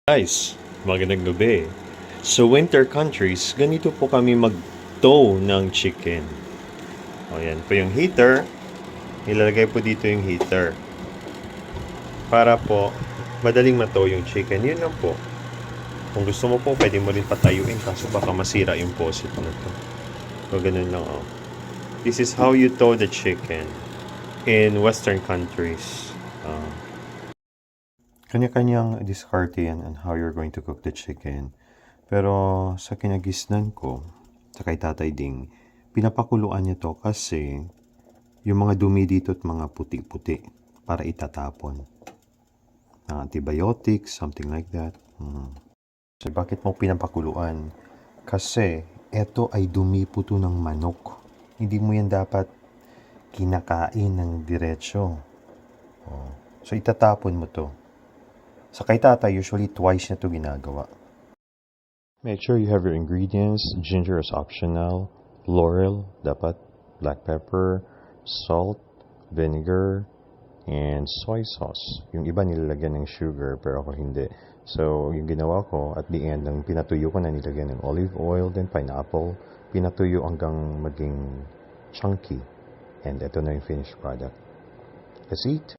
Guys, magandang gabi. Sa winter countries, ganito po kami mag-tow ng chicken. O yan po yung heater. Ilalagay po dito yung heater. Para po, madaling ma-tow yung chicken. Yun lang po. Kung gusto mo po, pwede mo rin patayuin kaso baka masira yung faucet na to. So, ganun lang oh. This is how you tow the chicken in western countries. Kanya-kanyang diskarte yan on how you're going to cook the chicken. Pero sa kinagisnan ko, sa kay Tatay Ding, pinapakuluan niya to kasi yung mga dumi dito at mga puti-puti para itatapon. Antibiotics, something like that. So, bakit mo pinapakuluan? Kasi eto ay dumi po to ng manok. Hindi mo yan dapat kinakain ng diretsyo. So itatapon mo to. Sa kay Tatay, usually twice na to ginagawa. Make sure you have your ingredients. Ginger is optional. Laurel, dapat. Black pepper, salt, vinegar, and soy sauce. Yung iba nilalagyan ng sugar, pero ako hindi. So, yung ginawa ko, at the end, ng pinatuyo ko na nilagyan ng olive oil, then pineapple. Pinatuyo hanggang maging chunky. And ito na yung finished product. Let's eat!